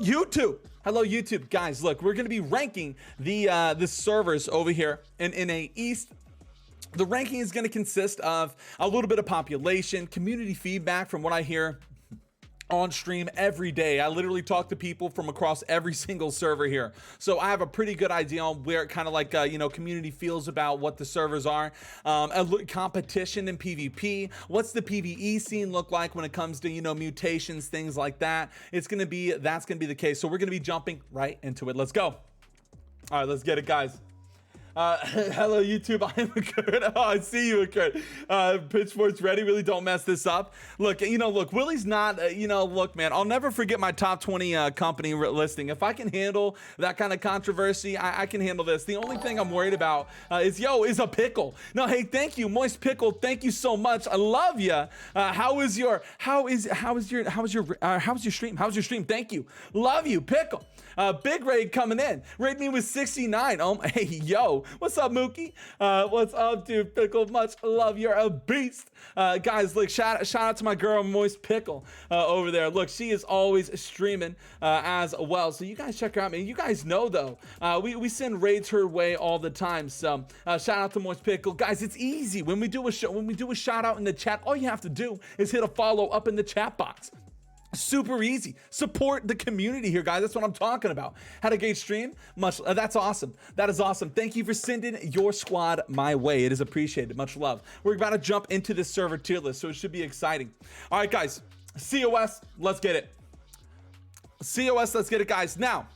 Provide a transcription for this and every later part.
YouTube. Hello, YouTube. Guys, look, we're going to be ranking the servers over here in NA East. The ranking is going to consist of a little bit of population, community feedback from what I hear on stream every day. I literally talk to people from across every single server here, so I have a pretty good idea on where kind of like community feels about what the servers are. Competition in PvP, what's the PvE scene look like when it comes to mutations, things like that. That's gonna be the case, so we're gonna be jumping right into it. Let's go. All right, let's get it, guys. Hello, YouTube. I'm good. Oh, I see you, good. Pitchfork's ready. Really don't mess this up. Look, look, Willie's not, look, man, I'll never forget my top 20 company listing. If I can handle that kind of controversy, I can handle this. The only thing I'm worried about is a pickle. No, hey, thank you, Moist Pickle. Thank you so much. I love you. How was your stream? How's your stream? Thank you. Love you, Pickle. Big Raid coming in. Raid me with 69. Hey, yo. What's up, Mookie? What's up, dude? Pickle, much love. You're a beast. Guys, look, shout out to my girl, Moist Pickle, over there. Look, she is always streaming as well. So you guys check her out, man. You guys know, though, we send raids her way all the time. So shout out to Moist Pickle. Guys, it's easy. When we do a shout out in the chat, all you have to do is hit a follow up in the chat box. Super easy. Support the community here, guys. That's what I'm talking about. Had a great stream. That's awesome. That is awesome. Thank you for sending your squad my way. It is appreciated. Much love. We're about to jump into this server tier list, so it should be exciting. All right, guys. COS, let's get it. COS, let's get it, guys. Now,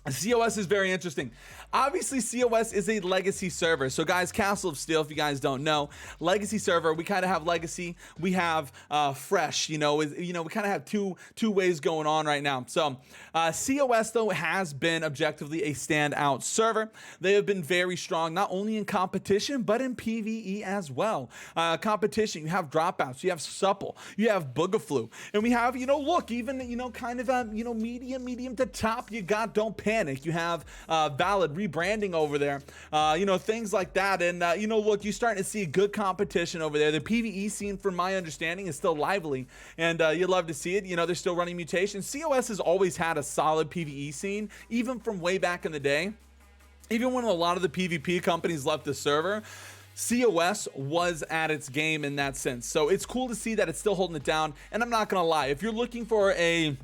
COS is very interesting. Obviously, COS is a legacy server. So, guys, Castle of Steel, if you guys don't know, legacy server, we kind of have legacy. We have fresh, we kind of have two ways going on right now. So, COS, though, has been objectively a standout server. They have been very strong, not only in competition, but in PvE as well. Competition, you have dropouts, you have supple, you have boogaflu, and we have, look, even, kind of, medium to top, you got Don't Panic. You have Valid rebranding over there, things like that. And look, you're starting to see good competition over there. The PvE scene, from my understanding, is still lively, and you'd love to see it. They're still running mutations. COS has always had a solid PvE scene, even from way back in the day. Even when a lot of the PvP companies left the server, COS was at its game in that sense. So it's cool to see that it's still holding it down. And I'm not gonna lie, if you're looking for a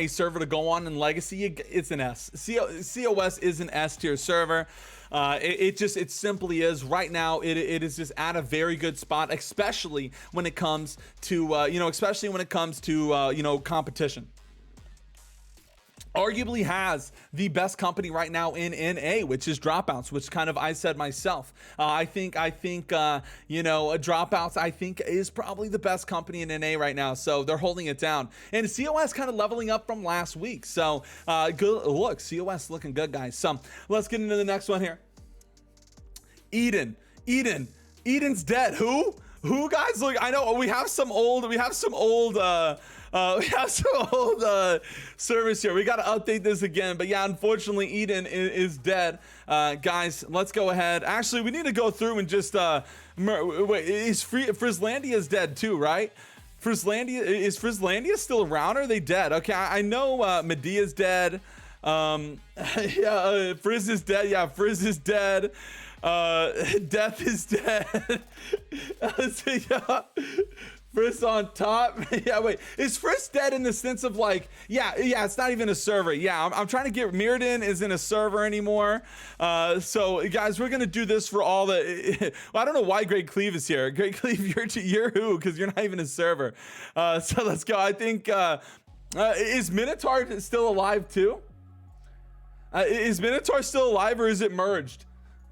server to go on in Legacy, it's an S. COS is an S tier server. It simply is. Right now, it is just at a very good spot, especially when it comes to competition. Arguably has the best company right now in NA, which is Dropouts, which kind of I said myself. I think Dropouts, I think, is probably the best company in NA right now. So they're holding it down. And COS kind of leveling up from last week. So good look, COS looking good, guys. So let's get into the next one here. Eden's dead. Who, guys? Look, I know we have some old service here. We got to update this again, but yeah, unfortunately, Eden is dead. Guys, let's go ahead. Actually, we need to go through and just wait. Frizzlandia's dead too, right? Is Frizzlandia still around? Or are they dead? Okay, I know Medea's dead. Frizz is dead. Yeah, Frizz is dead. Death is dead. Frizz on top. Yeah, wait. Is Frizz dead in the sense of like, yeah, it's not even a server. Yeah, I'm trying to get Mirrodin isn't a server anymore. So guys, we're gonna do this for all the. Well, I don't know why Great Cleave is here. Great Cleave, you're who? Because you're not even a server. So let's go. I think is Minotaur still alive too? Is Minotaur still alive, or is it merged?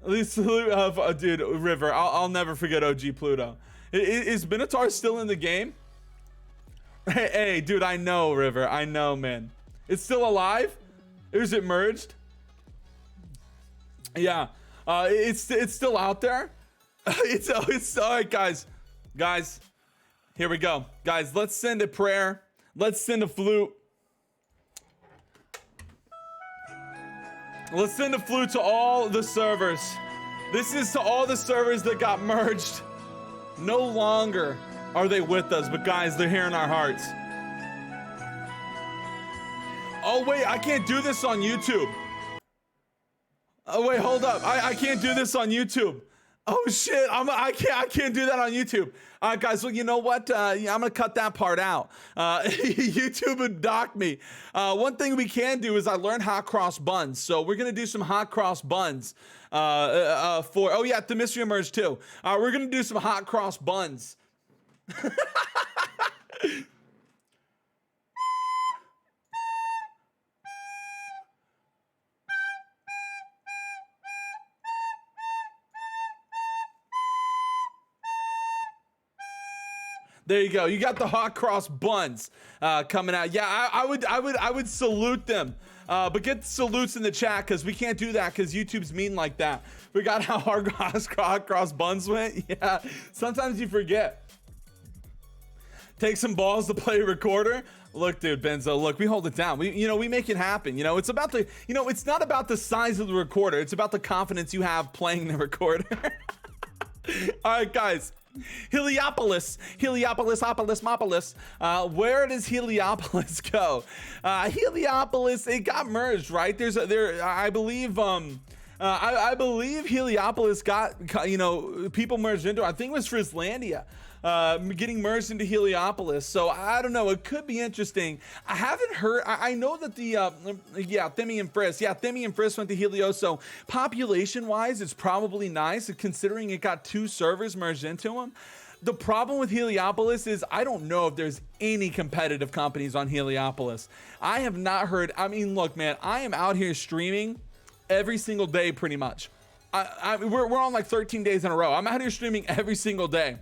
At least dude, River. I'll never forget OG Pluto. Is Minotaur still in the game? Hey, dude, I know, River. I know, man. It's still alive? Or is it merged? Yeah. It's still out there? It's all right, guys. Guys, here we go. Guys, let's send a prayer. Let's send a flute. Let's send a flute to all the servers. This is to all the servers that got merged. No longer are they with us, but guys, they're here in our hearts. Oh wait, I can't do this on YouTube. Oh wait, hold up. I can't do this on YouTube. Oh shit, I can't do that on YouTube. All right, guys, well, you know what? Yeah, I'm gonna cut that part out. YouTube would dock me. One thing we can do is I learned hot cross buns. So we're gonna do some hot cross buns for, oh yeah, the mystery emerged too. We're gonna do some hot cross buns. There you go. You got the hot cross buns coming out. Yeah, I would salute them. But get the salutes in the chat because we can't do that because YouTube's mean like that. We got how hot cross buns went. Yeah, sometimes you forget. Take some balls to play a recorder. Look, dude, Benzo, look, we hold it down. We make it happen. It's about the, it's not about the size of the recorder. It's about the confidence you have playing the recorder. All right, guys. Heliopolis, Mopolis. Where does Heliopolis go? Heliopolis, it got merged, right? I believe Heliopolis got, people merged into it. I think it was Frislandia. Getting merged into Heliopolis. So I don't know. It could be interesting. I haven't heard. I know that the Themi and Frisk. Yeah, Themi and Frisk went to Helios. So population wise, it's probably nice considering it got 2 servers merged into them. The problem with Heliopolis is I don't know if there's any competitive companies on Heliopolis. I have not heard. I mean, look, man, I am out here streaming every single day pretty much. We're on like 13 days in a row. I'm out here streaming every single day.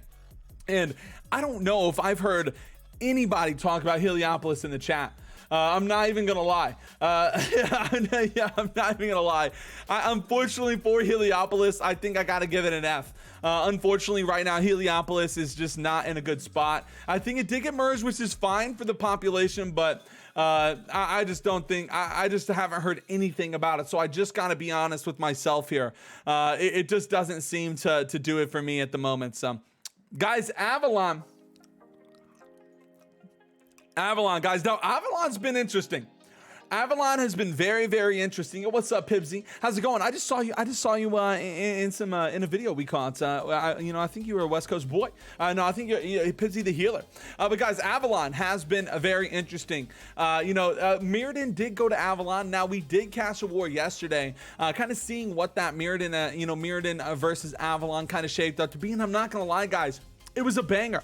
And I don't know if I've heard anybody talk about Heliopolis in the chat. I'm not even gonna lie. I'm not even gonna lie. Unfortunately for Heliopolis, I think I gotta give it an F. Unfortunately, right now, Heliopolis is just not in a good spot. I think it did get merged, which is fine for the population, but I just don't think, I just haven't heard anything about it. So I just gotta be honest with myself here. It just doesn't seem to do it for me at the moment. So. Guys, Avalon, guys. Now, Avalon's been interesting. Avalon has been very, very interesting. What's up, Pibsy? How's it going? I just saw you in a video we caught. I think you were a West Coast boy. No, I think you're Pibsy the healer. But guys, Avalon has been very interesting. Mirrodin did go to Avalon. Now we did cast a war yesterday, kind of seeing what that Mirrodin versus Avalon kind of shaped up to be. And I'm not gonna lie, guys, it was a banger.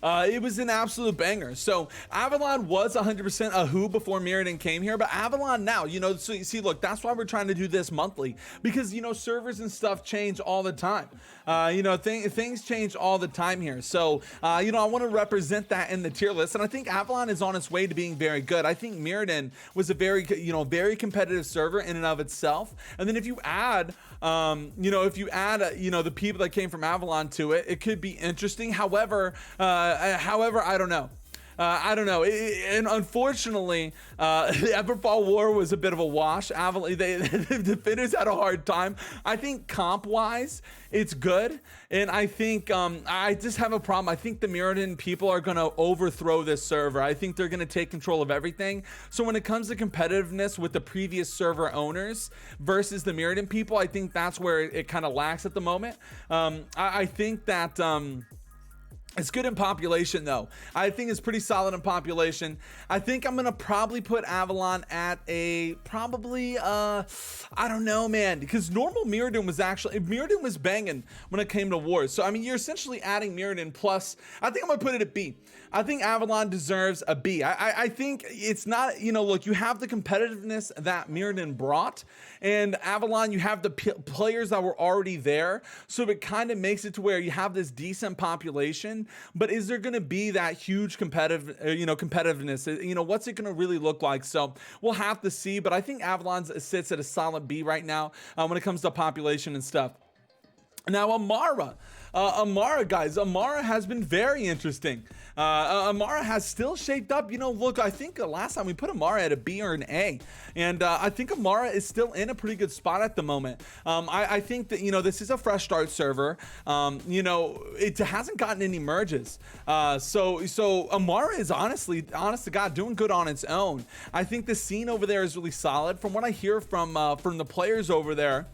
It was an absolute banger. So Avalon was 100% a who before Mirrodin came here, but Avalon now, so you see, look, that's why we're trying to do this monthly because, servers and stuff change all the time. Things change all the time here. So, I want to represent that in the tier list. And I think Avalon is on its way to being very good. I think Mirrodin was a very, very competitive server in and of itself. And then if you add, the people that came from Avalon to it, it could be interesting. However, I don't know. And unfortunately, the Everfall War was a bit of a wash. Avalon, the defenders had a hard time. I think comp-wise, it's good. And I think I just have a problem. I think the Mirrodin people are going to overthrow this server. I think they're going to take control of everything. So when it comes to competitiveness with the previous server owners versus the Mirrodin people, I think that's where it kind of lacks at the moment. I think that... it's good in population, though. I think it's pretty solid in population. I think I'm gonna probably put Avalon at I don't know, man, because normal Mirrodin was banging when it came to wars. So I mean, you're essentially adding Mirrodin plus. I think I'm gonna put it at B. I think Avalon deserves a B. I think it's not, look, you have the competitiveness that Mirrodin brought, and Avalon, you have the players that were already there, so it kind of makes it to where you have this decent population. But is there going to be that huge competitiveness? What's it going to really look like? So we'll have to see. But I think Avalon sits at a solid B right now when it comes to population and stuff. Now, Amara, guys, Amara has been very interesting. Amara has still shaped up. Look, I think last time we put Amara at a B or an A, and I think Amara is still in a pretty good spot at the moment. I think that, this is a fresh start server. It hasn't gotten any merges. So Amara is honest to God, doing good on its own. I think the scene over there is really solid. From what I hear from the players over there,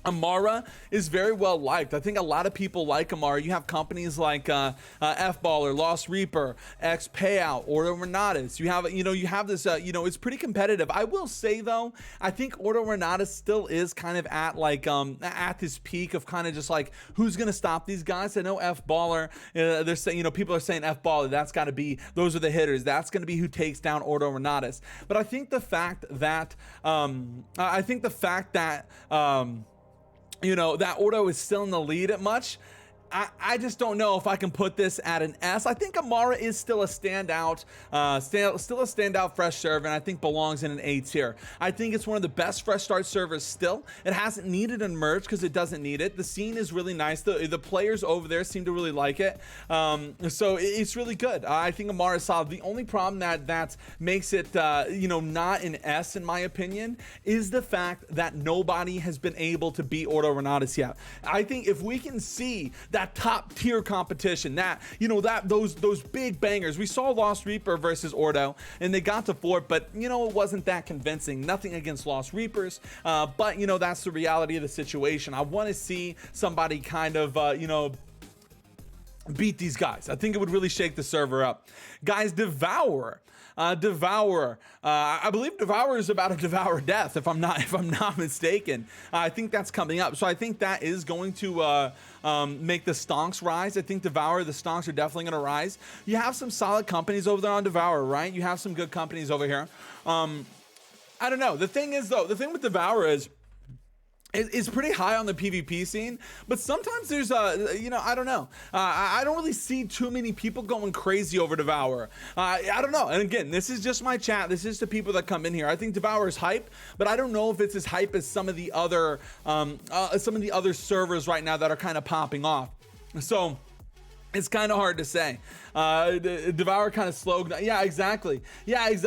Amara is very well liked. I think a lot of people like Amara. You have companies like F-Baller, Lost Reaper, X Payout, Ordo Renatus. You have this, it's pretty competitive. I will say though, I think Ordo Renatus still is kind of at at this peak of kind of just like, who's gonna stop these guys? I know F-Baller, they're saying, people are saying F-Baller, those are the hitters. That's gonna be who takes down Ordo Renatus. But I think the fact that, that Ordo is still in the lead at much, I just don't know if I can put this at an S. I think Amara is still a standout, fresh server, and I think belongs in an A tier. I think it's one of the best fresh start servers still. It hasn't needed a merge because it doesn't need it. The scene is really nice. The players over there seem to really like it. So it's really good. I think Amara is solid. The only problem that makes it, not an S in my opinion, is the fact that nobody has been able to beat Ordo Renatus yet. I think if we can see that top tier competition, those big bangers. We saw Lost Reaper versus Ordo, and they got to 4, but it wasn't that convincing. Nothing against Lost Reapers, but that's the reality of the situation. I want to see somebody kind of beat these guys. I think it would really shake the server up. Guys, Devourer. I believe Devourer is about to devour death, if I'm not mistaken. I think that's coming up, so I think that is going to make the stonks rise. I think Devourer, the stonks are definitely going to rise. You have some solid companies over there on Devourer, right? You have some good companies over here. I don't know. The thing with Devourer is, it's pretty high on the PvP scene, but sometimes there's I don't know. I don't really see too many people going crazy over Devourer. I don't know. And again, this is just my chat. This is the people that come in here. I think Devourer is hype, but I don't know if it's as hype as some of the other servers right now that are kind of popping off. So it's kind of hard to say. Devourer kind of slowed. Yeah, exactly. Yeah. It's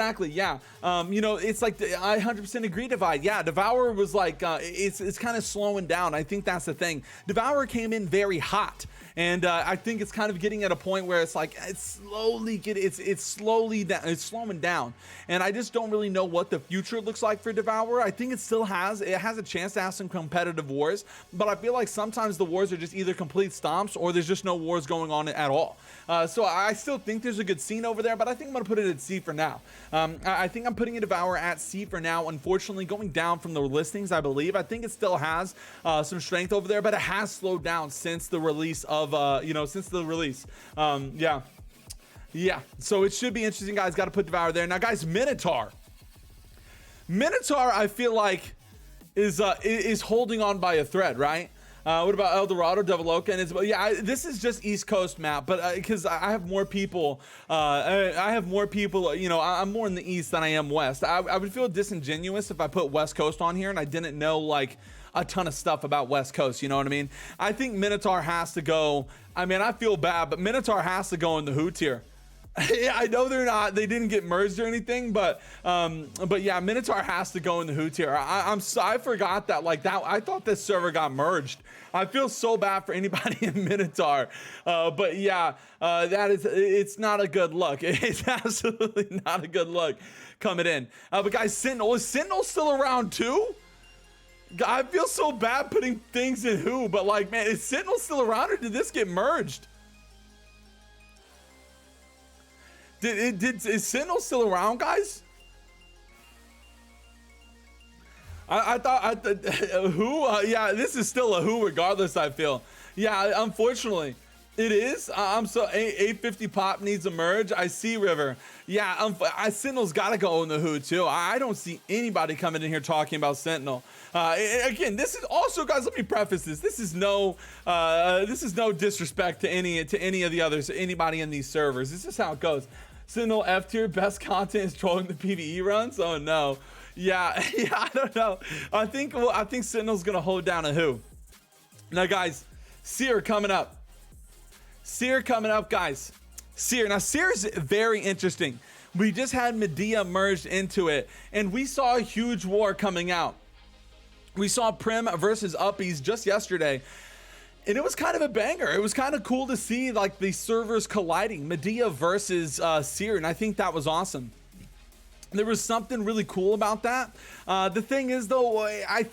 like I 100% agree, Divide. Yeah, Devourer was like, it's kind of slowing down. I think that's the thing. Devourer came in very hot, and I think it's kind of getting at a point where it's like it's slowing down, and I just don't really know what the future looks like for Devourer. I think it has a chance to have some competitive wars, but I feel like sometimes the wars are just either complete stomps or there's just no wars going on at all. So I still think there's a good scene over there, but I think I'm gonna put it at C for now. I think I'm putting a Devourer at C for now. Unfortunately, going down from the listings, I believe. I think it still has some strength over there, but it has slowed down since the release of yeah. So it should be interesting, guys. Got to put Devourer there. Now, guys, Minotaur, I feel like is holding on by a thread, right? What about El Dorado, Deviloka? And this is just East Coast map, but because I have more people, I'm more in the East than I am West. I would feel disingenuous if I put West Coast on here and I didn't know like a ton of stuff about West Coast, you know what I mean? I think Minotaur has to go. I mean, I feel bad, but Minotaur has to go in the Who tier. Yeah, I know they didn't get merged or anything, but yeah, Minotaur has to go in the Who tier. I forgot that, I thought this server got merged. I feel so bad for anybody in Minotaur, but yeah, it's not a good look. It's absolutely not a good look coming in. But guys, is Sentinel still around too? I feel so bad putting things in Who, but man, is Sentinel still around or did this get merged? Is Sentinel still around, guys? I thought Who? Yeah, this is still a Who regardless, I feel. Yeah, unfortunately, it is. I'm so 850 pop needs a merge. I see River. Yeah, Sentinel's got to go in the Who too. I don't see anybody coming in here talking about Sentinel. Again, this is also, guys. Let me preface this. This is no disrespect to any of the others, anybody in these servers. This is how it goes. Sentinel F tier, best content is trolling the PvE runs. Oh no. Yeah, I don't know. I think Sentinel's gonna hold down a Who. Now, guys, Seer coming up. Seer coming up, guys. Seer. Now, Seer is very interesting. We just had Medea merged into it, and we saw a huge war coming out. We saw Prim versus Uppies just yesterday, and it was kind of a banger. It was kind of cool to see like the servers colliding, Medea versus Seer, and I think that was awesome. There was something really cool about that. The thing is, though, I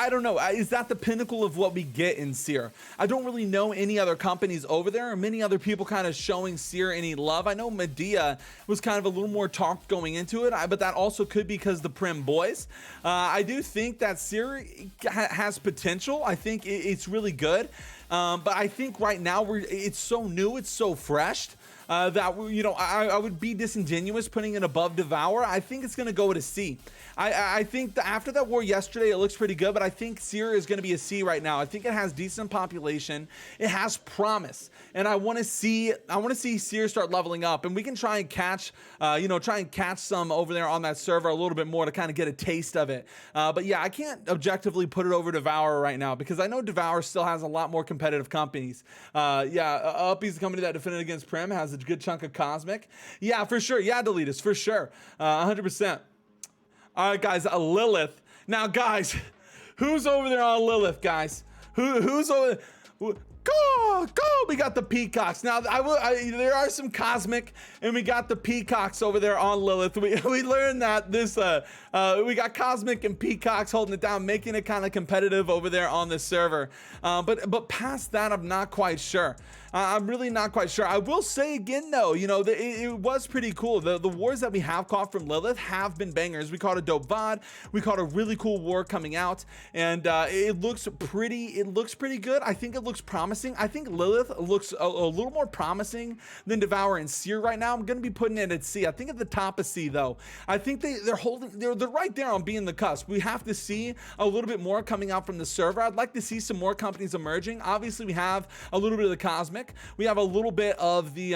don't know, is that the pinnacle of what we get in Seer? I don't really know any other companies over there, or many other people kind of showing Seer any love. I know Medea was kind of a little more talked going into it, but that also could be because the Prim boys. I do think that Seer has potential. I think it's really good. But I think right now it's so new, it's so fresh. That, I would be disingenuous putting it above Devourer. I think it's going to go to C. I think after that war yesterday, it looks pretty good, but I think Seer is going to be a C right now. I think it has decent population. It has promise, and I want to see Seer start leveling up, and we can try and catch, some over there on that server a little bit more to kind of get a taste of it. But yeah, I can't objectively put it over Devourer right now because I know Devourer still has a lot more competitive companies. Uppy's the company that defended against Prim, has a good chunk of Cosmic. Yeah, for sure. Yeah, Deletus, for sure. 100%. All right, guys, Lilith. Now, guys, who's over there on Lilith, guys? Who's over there? Go! We got the Peacocks. Now, there are some Cosmic, and we got the Peacocks over there on Lilith. We learned that we got Cosmic and Peacocks holding it down, making it kind of competitive over there on this server. But past that, I'm not quite sure. I'm really not quite sure. I will say again, though, it was pretty cool. The wars that we have caught from Lilith have been bangers. We caught a dope VOD. We caught a really cool war coming out, and it looks pretty good. I think it looks promising. I think Lilith looks a little more promising than Devourer and Seer right now. I'm going to be putting it at C. I think at the top of C, though. I think they're right there on being the cusp. We have to see a little bit more coming out from the server. I'd like to see some more companies emerging. Obviously, we have a little bit of the Cosmic. We have a little bit of the,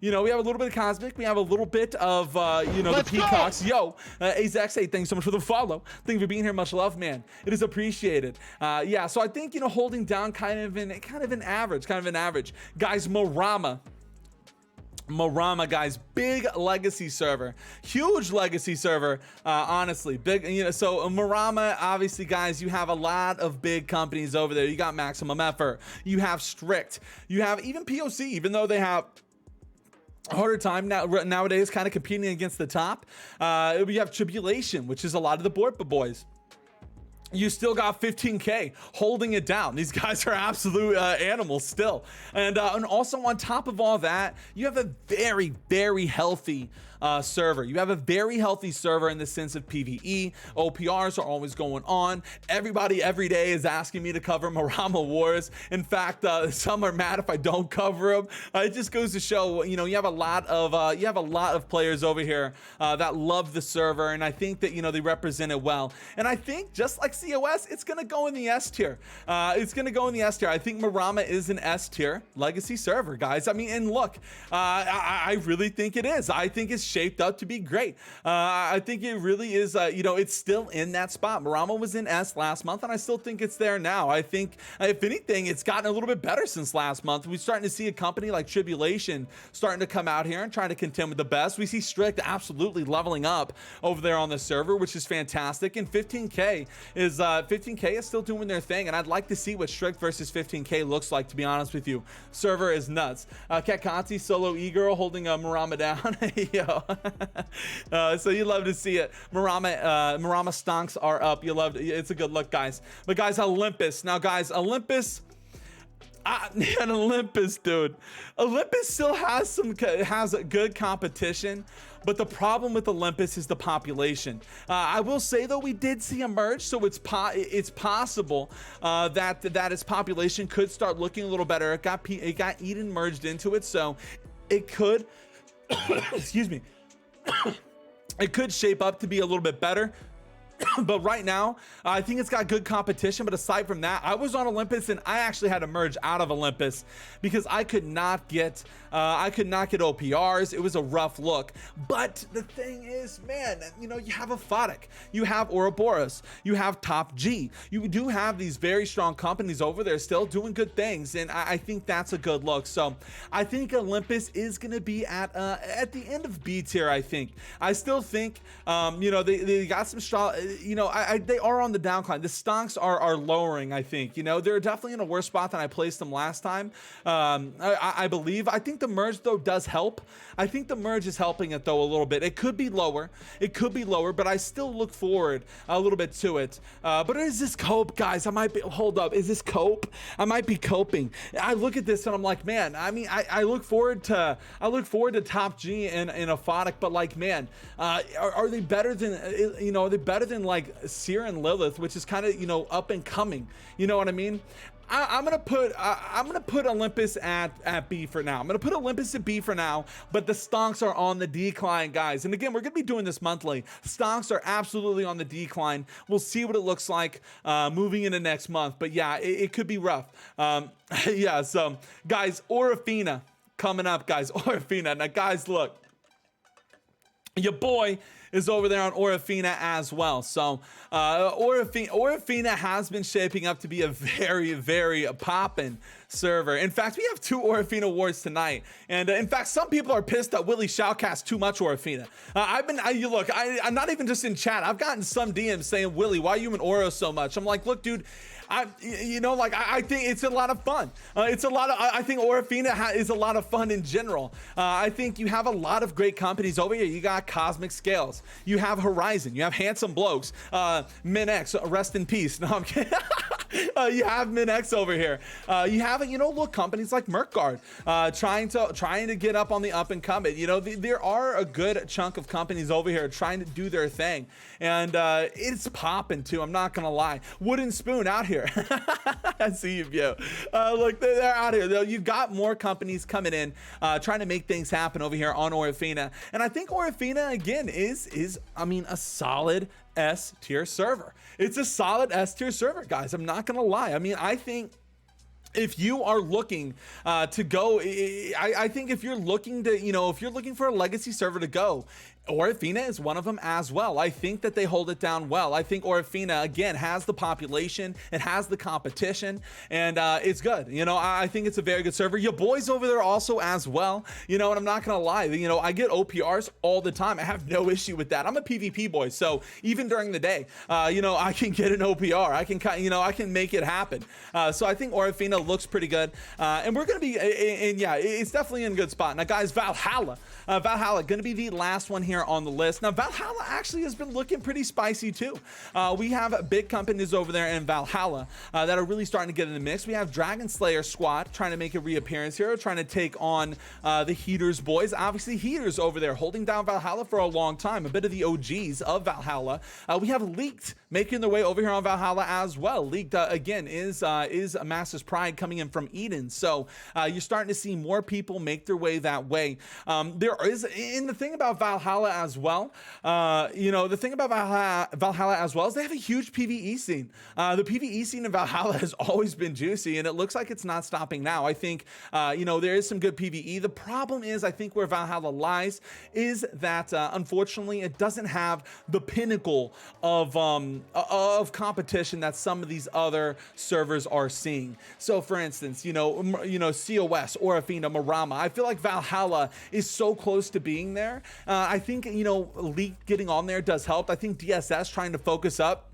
we have a little bit of Cosmic. We have a little bit of, the Peacocks. Yo, AZX8, thanks so much for the follow. Thank you for being here. Much love, man. It is appreciated. Yeah, so I think, holding down kind of an average. Guys, Marama, guys, big legacy server, huge legacy server, honestly, big, so Marama, obviously, guys, you have a lot of big companies over there. You got Maximum Effort, you have Strict, you have even POC, even though they have a harder time nowadays kind of competing against the top. We have Tribulation, which is a lot of the Borpa boys. You still got 15K holding it down. These guys are absolute animals still. And also on top of all that, you have a very, very healthy server. You have a very healthy server in the sense of PvE. OPRs are always going on. Everybody every day is asking me to cover Marama Wars. In fact, some are mad if I don't cover them. It just goes to show, you have a lot of players over here that love the server, and I think that they represent it well. And I think just like COS, it's gonna go in the S tier. I think Marama is an S tier legacy server, guys. I mean, and look, I really think it is. I think it's shaped up to be great. I think it really is, it's still in that spot. Marama was in S last month, and I still think it's there now. I think, if anything, it's gotten a little bit better since last month. We're starting to see a company like Tribulation starting to come out here and trying to contend with the best. We see Strict absolutely leveling up over there on the server, which is fantastic. And 15K is still doing their thing, and I'd like to see what Strict versus 15K looks like, to be honest with you. Server is nuts. Ketkanti, solo e-girl holding Marama down. Yo. So you love to see it. Marama stonks are up. You love it. It's a good look, guys. But guys, Olympus. Now, guys, Olympus. Man, Olympus, dude. Olympus still has a good competition, but the problem with Olympus is the population. I will say, though, we did see a merge, so it's possible that its population could start looking a little better. It got Eden merged into it, so it could excuse me, it could shape up to be a little bit better. But right now, I think it's got good competition. But aside from that, I was on Olympus, and I actually had to merge out of Olympus because I could not get OPRs. It was a rough look. But the thing is, man, you know, you have Aphotic, you have Ouroboros, you have Top G. You do have these very strong companies over there still doing good things, and I think that's a good look. So I think Olympus is going to be at the end of B tier. I still think, you know, they got some strong. You know, they are on the downcline. The stonks are lowering, I think. You know, they're definitely in a worse spot than I placed them last time. I believe. I think the merge, though, does help. I think the merge is helping it, though, a little bit. It could be lower. But I still look forward a little bit to it. But is this cope, guys? Hold up. Is this cope? I might be coping. I look at this and I'm like, man, I mean, I look forward to Top G and Aphotic, but like, man, are they better than, you know, are they better than like Seer and Lilith, which is kind of, you know, up and coming, you know what I mean? I'm gonna put Olympus at B for now. I'm gonna put Olympus at B for now, but the stonks are on the decline, guys. And again, we're gonna be doing this monthly. Stonks are absolutely on the decline. We'll see what it looks like moving into next month. But yeah, it could be rough. Yeah. So guys, Orofina coming up, guys. Orofina. Now, guys, look. Your boy is over there on Orofina as well. So Orofina has been shaping up to be a very, very poppin' server. In fact, we have 2 Orofina awards tonight. And in fact, some people are pissed that Willie shoutcasts too much Orofina. I'm not even just in chat. I've gotten some DMs saying, Willie, why are you in Oro so much? I'm like, look, dude, I think it's a lot of fun. I think Orofina is a lot of fun in general. I think you have a lot of great companies over here. You got Cosmic Scales, you have Horizon, you have Handsome Blokes, MinX, rest in peace. No, I'm kidding. You have MinX over here. You have, you know, look, companies like Merkguard trying to get up on the up and coming. You know, there are a good chunk of companies over here trying to do their thing, and it's popping too. I'm not gonna lie. Wooden Spoon out here. I see you, View. Look, they're out here. Though you've got more companies coming in, trying to make things happen over here on Orofina, and I think Orofina again is I mean, a solid S tier server. It's a solid S tier server, guys. I'm not gonna lie. I mean, I think if you are looking to go, I think if you're looking to, you know, if you're looking for a legacy server to go, Orofina is one of them as well. I think that they hold it down well. I think Orofina, again, has the population, it has the competition, and it's good. You know, I think it's a very good server. Your boys over there also as well. You know, and I'm not gonna lie, you know, I get OPRs all the time. I have no issue with that. I'm a PvP boy, so even during the day, you know, I can get an OPR. I can make it happen. So I think Orofina looks pretty good, and we're gonna be, and yeah, it's definitely in a good spot. Now, guys, Valhalla gonna be the last one here on the list. Now, Valhalla actually has been looking pretty spicy too. We have big companies over there in Valhalla that are really starting to get in the mix. We have Dragon Slayer Squad trying to make a reappearance here, trying to take on the Heaters boys. Obviously, Heaters over there holding down Valhalla for a long time, a bit of the OGs of Valhalla. We have Leaked making their way over here on Valhalla as well. Leaked again is a Master's Pride coming in from Eden, so you're starting to see more people make their way that way. There is, in the thing about Valhalla as well, you know, the thing about Valhalla as well is they have a huge PvE scene. The PvE scene in Valhalla has always been juicy, and it looks like it's not stopping now. I think, you know, there is some good PvE. The problem is, I think where Valhalla lies is that, unfortunately, it doesn't have the pinnacle of competition that some of these other servers are seeing. So, for instance, you know, COS, Orofina, Marama. I feel like Valhalla is so close to being there. I think, you know, League getting on there does help. I think DSS trying to focus up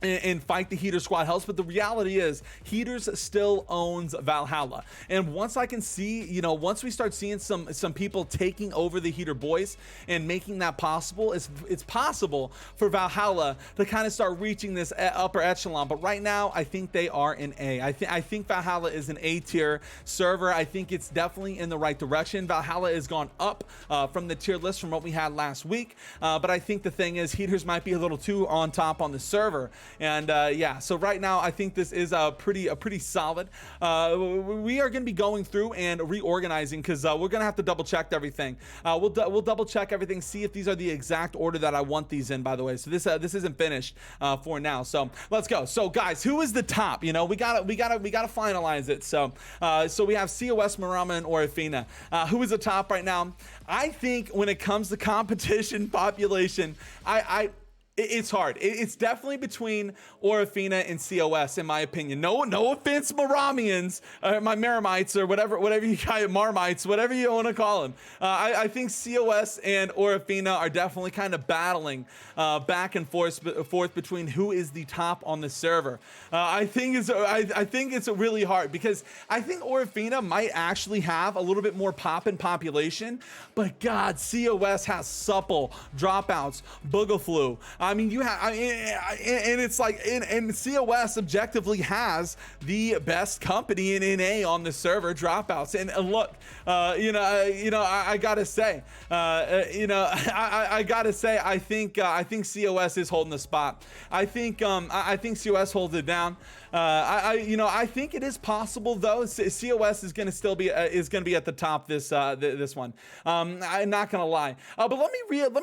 and fight the Heater squad helps, but the reality is Heaters still owns Valhalla. And once I can see, you know, once we start seeing some people taking over the Heater boys and making that possible, it's possible for Valhalla to kind of start reaching this upper echelon. But right now, I think they are in A. I think Valhalla is an A tier server. I think it's definitely in the right direction. Valhalla has gone up from the tier list from what we had last week. But I think the thing is, Heaters might be a little too on top on the server. And yeah, so right now I think this is a pretty solid. We are going to be going through and reorganizing because we're going to have to double check everything. We'll double check everything, see if these are the exact order that I want these in, by the way. So this isn't finished for now. So let's go. So guys, who is the top? You know, we gotta finalize it. So so we have COS, Marama, and Orofina. Who is the top right now? I think when it comes to competition population, it's hard. It's definitely between Orofina and COS, in my opinion. No offense, Maramians, my Maramites, or whatever you guys, Marmites, whatever you want to call them. I think COS and Orofina are definitely kind of battling back and forth between who is the top on the server. I think it's really hard because I think Orofina might actually have a little bit more pop in population, but God, COS has supple dropouts, boogaflu. I mean, you have, and it's like, and COS objectively has the best company in NA on the server dropouts. And look, I gotta say, I gotta say, I think COS is holding the spot. I think COS holds it down. I think it is possible though. COS is going to still be at the top this one. I'm not gonna lie. But let me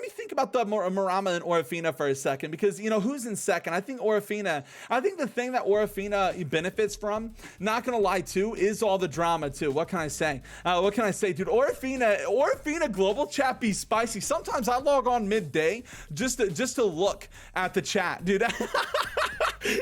think about the Marama and Orofina for a second, because who's in second? I think Orofina. I think the thing that Orofina benefits from, not gonna lie too, is all the drama too. What can I say? Dude? Orofina global chat be spicy. Sometimes I log on midday just to look at the chat, dude.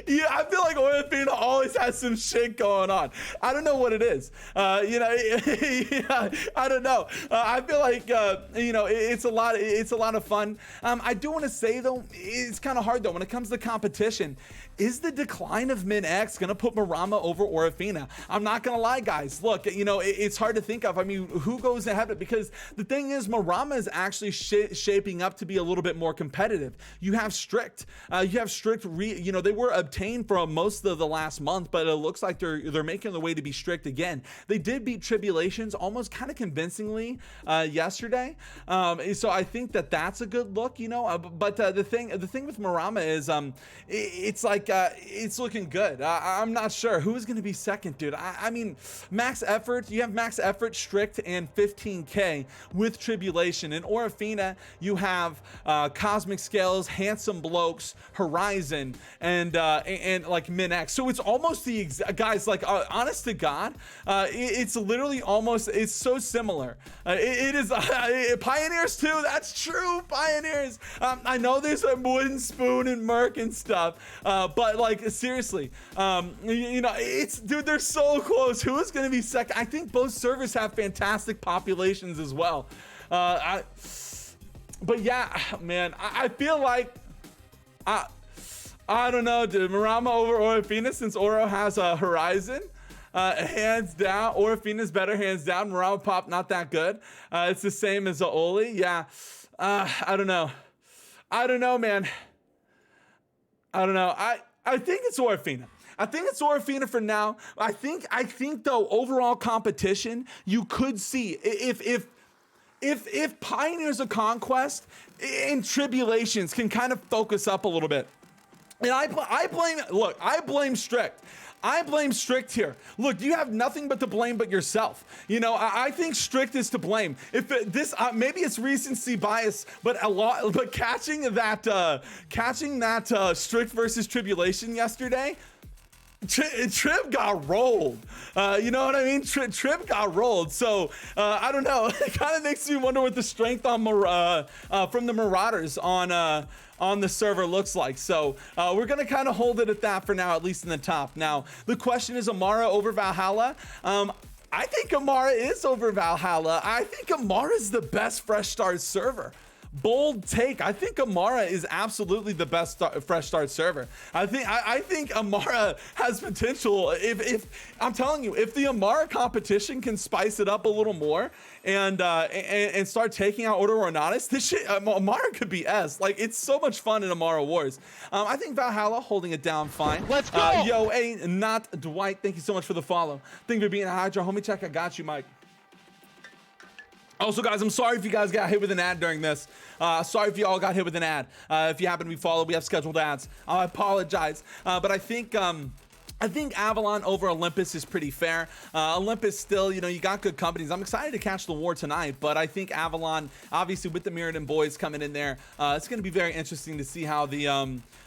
Yeah, I feel like Orofina always has some shit going on. I don't know what it is. Yeah, I don't know. I feel like it's a lot of fun. I do want to say though, it's kind of hard though when it comes to competition. Is the decline of Min X gonna put Marama over Orofina? I'm not gonna lie, guys. Look, it's hard to think of. I mean, who goes ahead of it? Because the thing is, Marama is actually shaping up to be a little bit more competitive. You have Strict. They were obtained for most of the last month, but it looks like they're making their way to be Strict again. They did beat Tribulations almost kind of convincingly yesterday. So I think that's a good look, but the thing with Marama is it's like it's looking good. I'm not sure who's going to be second, dude. I mean, max effort, you have max effort, Strict, and 15k with Tribulation. In Orofina, you have Cosmic Scales, Handsome Blokes, Horizon, and like Min X. So it's almost the guys, like honest to God, it's literally almost, it's so similar. It is Pioneers too. That's true, Pioneers. I know there's a wooden spoon and Merc and stuff, but like seriously, it's, dude, they're so close. Who is going to be second? I think both servers have fantastic populations as well. But yeah, man, I feel like I don't know, dude. Marama over Orofina, since Oro has a Horizon. Hands down, Orofina's better, hands down. Marama pop, not that good. It's the same as the Oli. Yeah. I don't know, man. I don't know. I think it's Orofina. I think it's Orofina for now. I think though, overall competition, you could see if Pioneers of Conquest and Tribulations can kind of focus up a little bit. And I blame Strict. I blame Strict here. Look, you have nothing but to blame but yourself. I think Strict is to blame. If maybe it's recency bias, but catching that Strict versus Tribulation yesterday, Trib got rolled. You know what I mean? Trib got rolled. So I don't know. It kind of makes me wonder what the strength on from the Marauders on the server looks like. So we're gonna kind of hold it at that for now, at least in the top. Now the question is, Amara over Valhalla? I think Amara is over Valhalla. I think Amara is the best fresh start server. Bold take. I think Amara is absolutely the best fresh start server. I think Amara has potential. If I'm telling you, if the Amara competition can spice it up a little more and start taking out Order Ornatus, this shit, Amara could be S. Like, it's so much fun in Amara Wars. I think Valhalla holding it down fine. Let's go. Not Dwight. Thank you so much for the follow. Thank you for being a Hydra homie. Check. I got you, Mike. Also, guys, I'm sorry if you guys got hit with an ad during this. Sorry if you all got hit with an ad. If you happen to be followed, we have scheduled ads. I apologize. But I think Avalon over Olympus is pretty fair. Olympus still, you got good companies. I'm excited to catch the war tonight, but I think Avalon, obviously with the Mirrodin boys coming in there, it's going to be very interesting to see how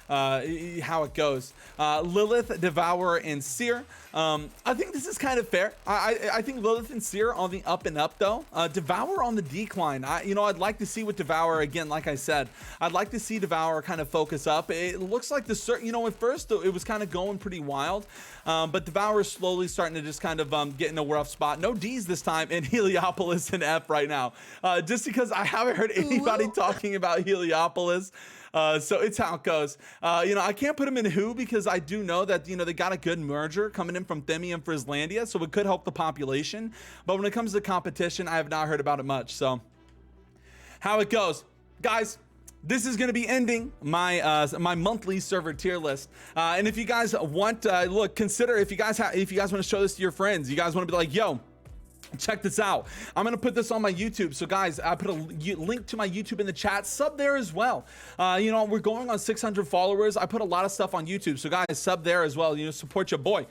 how it goes. Lilith, Devourer, and Seer. I think this is kind of fair. I think Lilith and Seer on the up and up though. Devourer on the decline. I'd like to see what Devourer, again, like I said, I'd like to see Devourer kind of focus up. It looks like at first it was kind of going pretty wild, but Devourer is slowly starting to just kind of get in a rough spot. No D's this time, and Heliopolis and F right now. Just because I haven't heard anybody talking about Heliopolis. So it's how it goes. I can't put him in who because I do know that, they got a good merger coming in from Themi and Frislandia, so it could help the population. But when it comes to competition, I have not heard about it much. So how it goes, guys. This is going to be ending my my monthly server tier list, and if you guys want, consider if you guys want to show this to your friends, you guys want to be like, yo, check this out. I'm gonna put this on my YouTube. So guys, I put a link to my YouTube in the chat. Sub there as well. We're going on 600 followers. I put a lot of stuff on YouTube. So guys, sub there as well. Support your boy.